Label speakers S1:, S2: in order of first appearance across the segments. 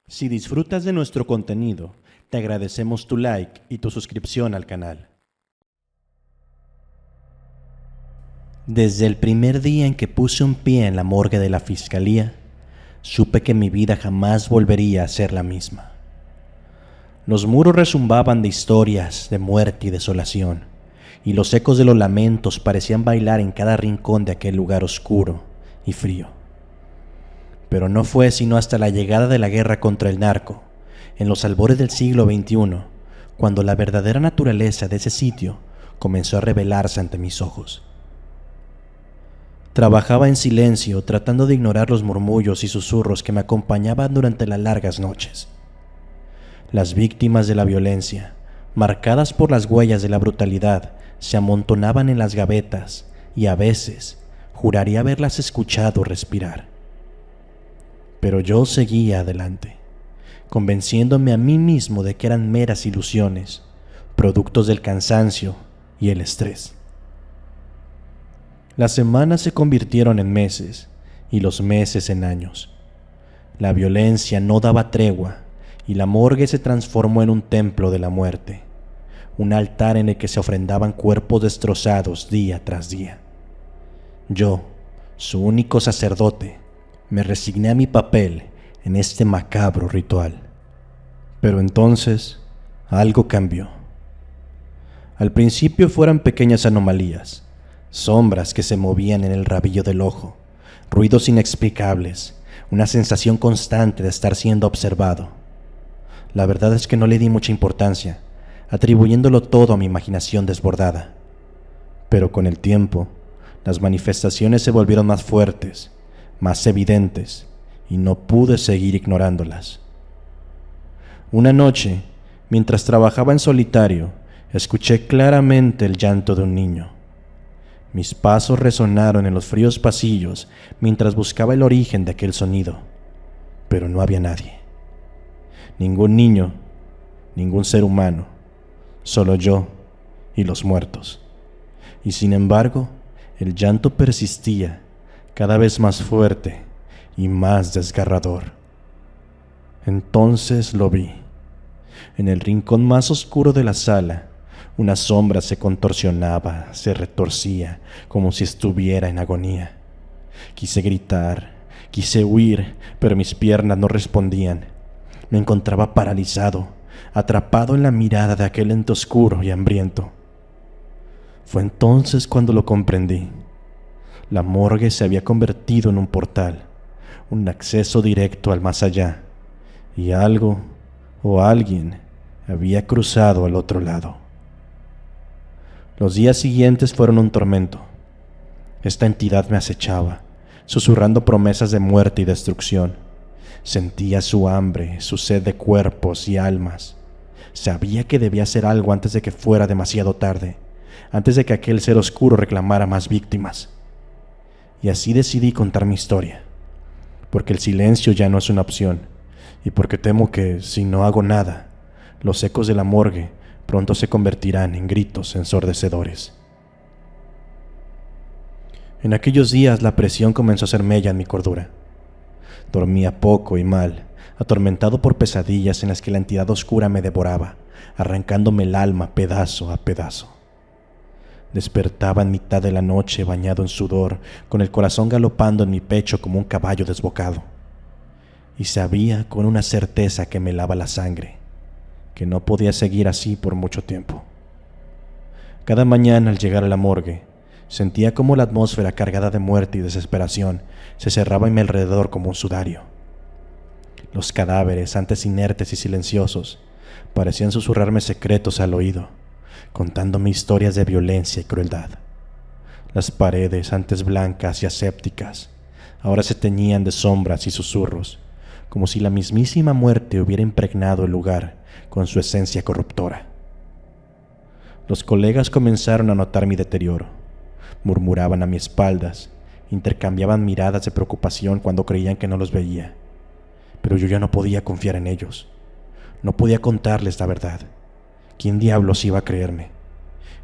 S1: Si disfrutas de nuestro contenido, te agradecemos tu like y tu suscripción al canal. Desde el primer día en que puse un pie en la morgue de la fiscalía, supe que mi vida jamás volvería a ser la misma. Los muros rezumbaban de historias de muerte y desolación, y los ecos de los lamentos parecían bailar en cada rincón de aquel lugar oscuro y frío. Pero no fue sino hasta la llegada de la guerra contra el narco, en los albores del siglo XXI, cuando la verdadera naturaleza de ese sitio comenzó a revelarse ante mis ojos. Trabajaba en silencio, tratando de ignorar los murmullos y susurros que me acompañaban durante las largas noches. Las víctimas de la violencia, marcadas por las huellas de la brutalidad, se amontonaban en las gavetas y a veces juraría haberlas escuchado respirar. Pero yo seguía adelante, convenciéndome a mí mismo de que eran meras ilusiones, productos del cansancio y el estrés. Las semanas se convirtieron en meses y los meses en años. La violencia no daba tregua y la morgue se transformó en un templo de la muerte, un altar en el que se ofrendaban cuerpos destrozados día tras día. Yo, su único sacerdote, me resigné a mi papel en este macabro ritual. Pero entonces algo cambió. Al principio fueron pequeñas anomalías, sombras que se movían en el rabillo del ojo, ruidos inexplicables, una sensación constante de estar siendo observado. La verdad es que no le di mucha importancia, atribuyéndolo todo a mi imaginación desbordada. Pero con el tiempo, las manifestaciones se volvieron más fuertes, más evidentes, y no pude seguir ignorándolas. Una noche, mientras trabajaba en solitario, escuché claramente el llanto de un niño. Mis pasos resonaron en los fríos pasillos mientras buscaba el origen de aquel sonido, pero no había nadie. Ningún niño, ningún ser humano, solo yo y los muertos. Y sin embargo, el llanto persistía, cada vez más fuerte y más desgarrador. Entonces lo vi. En el rincón más oscuro de la sala, una sombra se contorsionaba, se retorcía, como si estuviera en agonía. Quise gritar, quise huir, pero mis piernas no respondían. Me encontraba paralizado, atrapado en la mirada de aquel ente oscuro y hambriento. Fue entonces cuando lo comprendí. La morgue se había convertido en un portal, un acceso directo al más allá, y algo o alguien había cruzado al otro lado. Los días siguientes fueron un tormento. Esta entidad me acechaba, susurrando promesas de muerte y destrucción. Sentía su hambre, su sed de cuerpos y almas. Sabía que debía hacer algo antes de que fuera demasiado tarde, antes de que aquel ser oscuro reclamara más víctimas. Y así decidí contar mi historia, porque el silencio ya no es una opción, y porque temo que, si no hago nada, los ecos de la morgue pronto se convertirán en gritos ensordecedores. En aquellos días la presión comenzó a hacer mella en mi cordura. Dormía poco y mal, atormentado por pesadillas en las que la entidad oscura me devoraba, arrancándome el alma pedazo a pedazo. Despertaba en mitad de la noche bañado en sudor, con el corazón galopando en mi pecho como un caballo desbocado. Y sabía con una certeza que me helaba la sangre, que no podía seguir así por mucho tiempo. Cada mañana al llegar a la morgue, sentía como la atmósfera cargada de muerte y desesperación se cerraba en mi alrededor como un sudario. Los cadáveres, antes inertes y silenciosos, parecían susurrarme secretos al oído, contándome historias de violencia y crueldad. Las paredes, antes blancas y asépticas, ahora se teñían de sombras y susurros, como si la mismísima muerte hubiera impregnado el lugar con su esencia corruptora. Los colegas comenzaron a notar mi deterioro. Murmuraban a mis espaldas, intercambiaban miradas de preocupación cuando creían que no los veía. Pero yo ya no podía confiar en ellos. No podía contarles la verdad. ¿Quién diablos iba a creerme?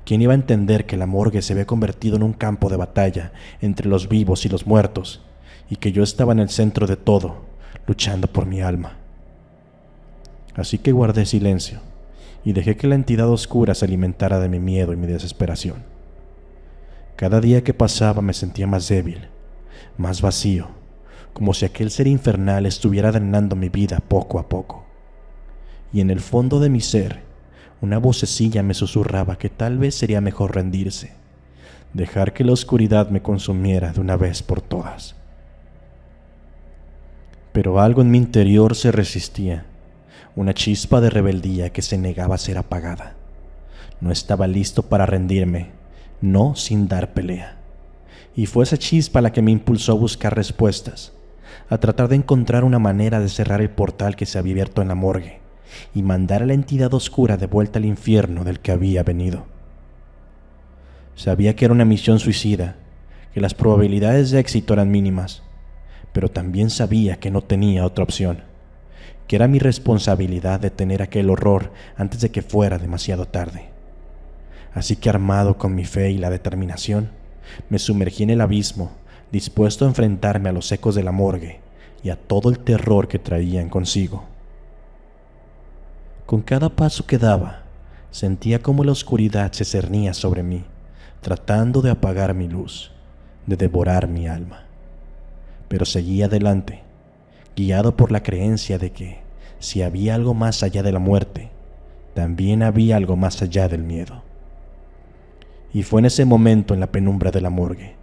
S1: ¿Quién iba a entender que la morgue se había convertido en un campo de batalla entre los vivos y los muertos, y que yo estaba en el centro de todo, luchando por mi alma? Así que guardé silencio y dejé que la entidad oscura se alimentara de mi miedo y mi desesperación. Cada día que pasaba me sentía más débil, más vacío, como si aquel ser infernal estuviera drenando mi vida poco a poco. Y en el fondo de mi ser, una vocecilla me susurraba que tal vez sería mejor rendirse, dejar que la oscuridad me consumiera de una vez por todas. Pero algo en mi interior se resistía, una chispa de rebeldía que se negaba a ser apagada. No estaba listo para rendirme, no sin dar pelea. Y fue esa chispa la que me impulsó a buscar respuestas, a tratar de encontrar una manera de cerrar el portal que se había abierto en la morgue y mandar a la entidad oscura de vuelta al infierno del que había venido. Sabía que era una misión suicida, que las probabilidades de éxito eran mínimas, pero también sabía que no tenía otra opción, que era mi responsabilidad detener aquel horror antes de que fuera demasiado tarde. Así que, armado con mi fe y la determinación, me sumergí en el abismo, dispuesto a enfrentarme a los ecos de la morgue y a todo el terror que traían consigo. Con cada paso que daba, sentía cómo la oscuridad se cernía sobre mí, tratando de apagar mi luz, de devorar mi alma. Pero seguía adelante, guiado por la creencia de que, si había algo más allá de la muerte, también había algo más allá del miedo. Y fue en ese momento, en la penumbra de la morgue,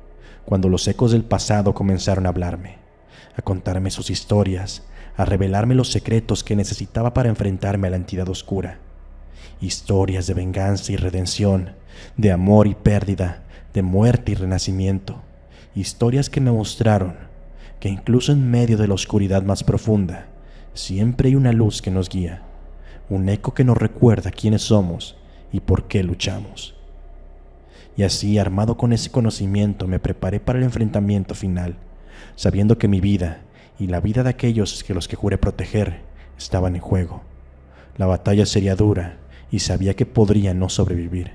S1: cuando los ecos del pasado comenzaron a hablarme, a contarme sus historias, a revelarme los secretos que necesitaba para enfrentarme a la entidad oscura. Historias de venganza y redención, de amor y pérdida, de muerte y renacimiento. Historias que me mostraron que incluso en medio de la oscuridad más profunda, siempre hay una luz que nos guía, un eco que nos recuerda quiénes somos y por qué luchamos. Y así, armado con ese conocimiento, me preparé para el enfrentamiento final, sabiendo que mi vida y la vida de aquellos que los que juré proteger estaban en juego. La batalla sería dura y sabía que podría no sobrevivir,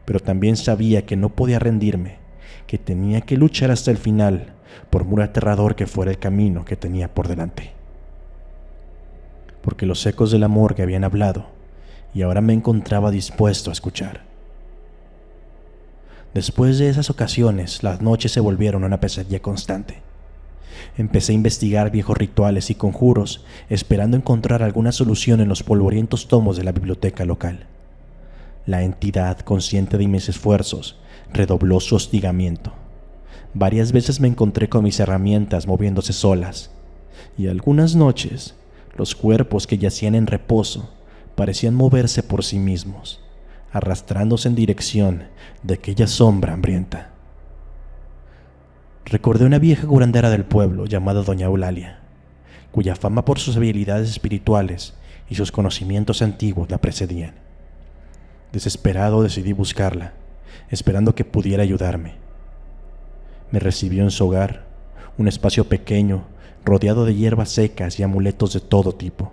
S1: pero también sabía que no podía rendirme, que tenía que luchar hasta el final, por muy aterrador que fuera el camino que tenía por delante. Porque los ecos de la morgue habían hablado y ahora me encontraba dispuesto a escuchar. Después de esas ocasiones, las noches se volvieron una pesadilla constante. Empecé a investigar viejos rituales y conjuros, esperando encontrar alguna solución en los polvorientos tomos de la biblioteca local. La entidad, consciente de mis esfuerzos, redobló su hostigamiento. Varias veces me encontré con mis herramientas moviéndose solas, y algunas noches, los cuerpos que yacían en reposo parecían moverse por sí mismos, arrastrándose en dirección de aquella sombra hambrienta. Recordé una vieja curandera del pueblo llamada Doña Eulalia, cuya fama por sus habilidades espirituales y sus conocimientos antiguos la precedían. Desesperado decidí buscarla, esperando que pudiera ayudarme. Me recibió en su hogar, un espacio pequeño, rodeado de hierbas secas y amuletos de todo tipo.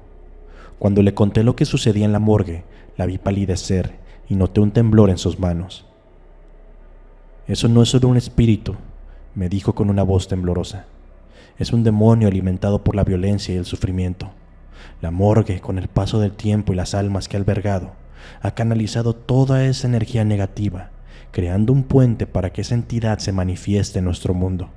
S1: Cuando le conté lo que sucedía en la morgue, la vi palidecer y noté un temblor en sus manos. «Eso no es solo un espíritu», me dijo con una voz temblorosa. «Es un demonio alimentado por la violencia y el sufrimiento. La morgue, con el paso del tiempo y las almas que ha albergado, ha canalizado toda esa energía negativa, creando un puente para que esa entidad se manifieste en nuestro mundo».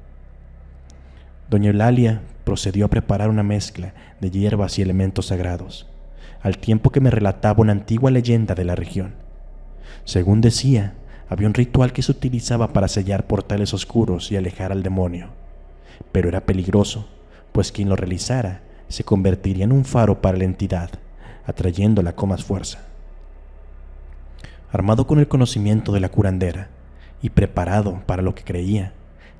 S1: Doña Eulalia procedió a preparar una mezcla de hierbas y elementos sagrados, al tiempo que me relataba una antigua leyenda de la región. Según decía, había un ritual que se utilizaba para sellar portales oscuros y alejar al demonio, pero era peligroso, pues quien lo realizara se convertiría en un faro para la entidad, atrayéndola con más fuerza. Armado con el conocimiento de la curandera y preparado para lo que creía,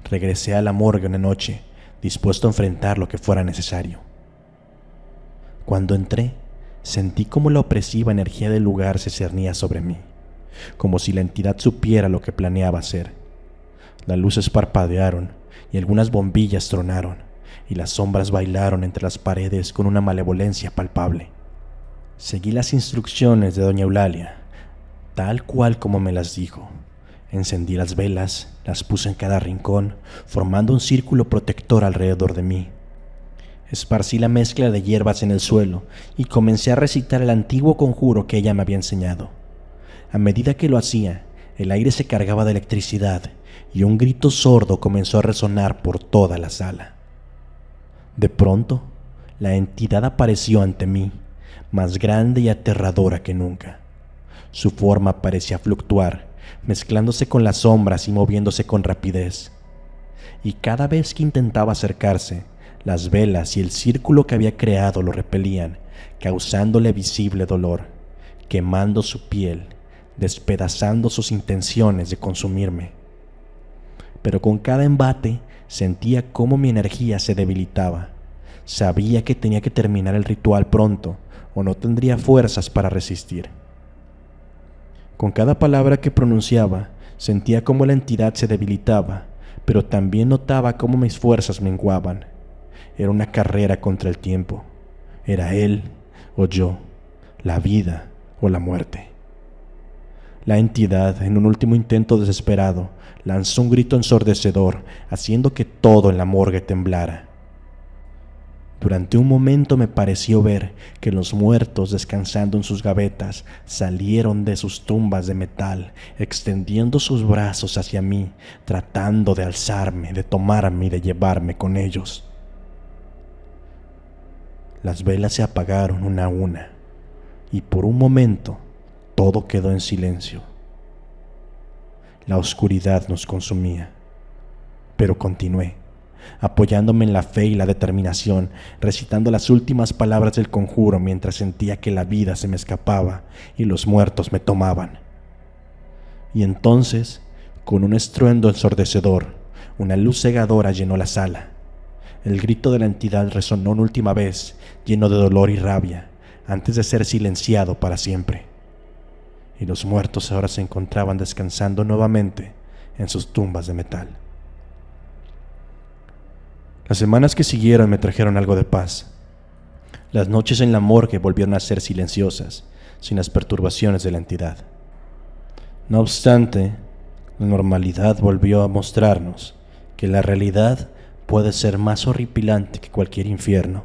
S1: regresé a la morgue una noche, dispuesto a enfrentar lo que fuera necesario. Cuando entré, sentí como la opresiva energía del lugar se cernía sobre mí, como si la entidad supiera lo que planeaba hacer. Las luces parpadearon y algunas bombillas tronaron, y las sombras bailaron entre las paredes con una malevolencia palpable. Seguí las instrucciones de Doña Eulalia, tal cual como me las dijo. Encendí las velas, las puse en cada rincón, formando un círculo protector alrededor de mí. Esparcí la mezcla de hierbas en el suelo y comencé a recitar el antiguo conjuro que ella me había enseñado. A medida que lo hacía, el aire se cargaba de electricidad y un grito sordo comenzó a resonar por toda la sala. De pronto, la entidad apareció ante mí, más grande y aterradora que nunca. Su forma parecía fluctuar, mezclándose con las sombras y moviéndose con rapidez. Y cada vez que intentaba acercarse, las velas y el círculo que había creado lo repelían, causándole visible dolor, quemando su piel, despedazando sus intenciones de consumirme. Pero con cada embate sentía cómo mi energía se debilitaba. Sabía que tenía que terminar el ritual pronto o no tendría fuerzas para resistir. Con cada palabra que pronunciaba, sentía cómo la entidad se debilitaba, pero también notaba cómo mis fuerzas menguaban. Era una carrera contra el tiempo. Era él o yo, la vida o la muerte. La entidad, en un último intento desesperado, lanzó un grito ensordecedor, haciendo que todo en la morgue temblara. Durante un momento me pareció ver que los muertos, descansando en sus gavetas, salieron de sus tumbas de metal, extendiendo sus brazos hacia mí, tratando de alzarme, de tomarme y de llevarme con ellos. Las velas se apagaron una a una, y por un momento todo quedó en silencio. La oscuridad nos consumía, pero continué, apoyándome en la fe y la determinación, recitando las últimas palabras del conjuro mientras sentía que la vida se me escapaba y los muertos me tomaban. Y entonces, con un estruendo ensordecedor, una luz cegadora llenó la sala. El grito de la entidad resonó una última vez, lleno de dolor y rabia, antes de ser silenciado para siempre. Y los muertos ahora se encontraban descansando nuevamente en sus tumbas de metal. Las semanas que siguieron me trajeron algo de paz. Las noches en la morgue volvieron a ser silenciosas, sin las perturbaciones de la entidad. No obstante, la normalidad volvió a mostrarnos que la realidad puede ser más horripilante que cualquier infierno.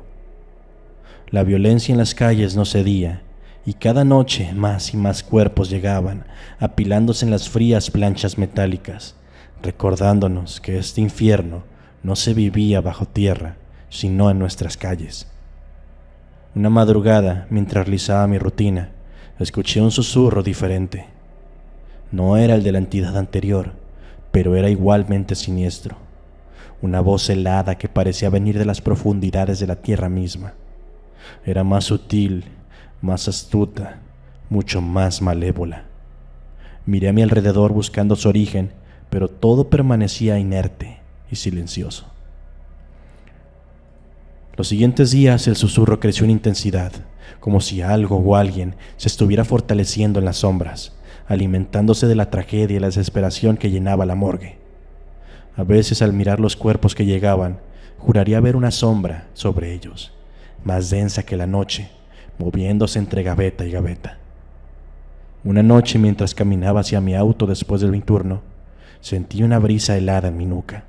S1: La violencia en las calles no cedía, y cada noche más y más cuerpos llegaban, apilándose en las frías planchas metálicas, recordándonos que este infierno no se vivía bajo tierra, sino en nuestras calles. Una madrugada, mientras realizaba mi rutina, escuché un susurro diferente. No era el de la entidad anterior, pero era igualmente siniestro. Una voz helada que parecía venir de las profundidades de la tierra misma. Era más sutil, más astuta, mucho más malévola. Miré a mi alrededor buscando su origen, pero todo permanecía inerte y silencioso. Los siguientes días el susurro creció en intensidad, como si algo o alguien se estuviera fortaleciendo en las sombras, alimentándose de la tragedia y la desesperación que llenaba la morgue. A veces, al mirar los cuerpos que llegaban, juraría ver una sombra sobre ellos, más densa que la noche, moviéndose entre gaveta y gaveta. Una noche, mientras caminaba hacia mi auto después de mi turno, sentí una brisa helada en mi nuca.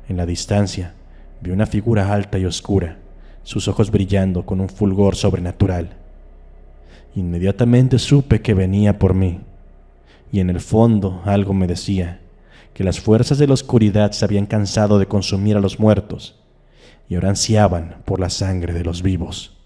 S1: En la distancia, vi una figura alta y oscura, sus ojos brillando con un fulgor sobrenatural. Inmediatamente supe que venía por mí, y en el fondo algo me decía que las fuerzas de la oscuridad se habían cansado de consumir a los muertos y ahora ansiaban por la sangre de los vivos.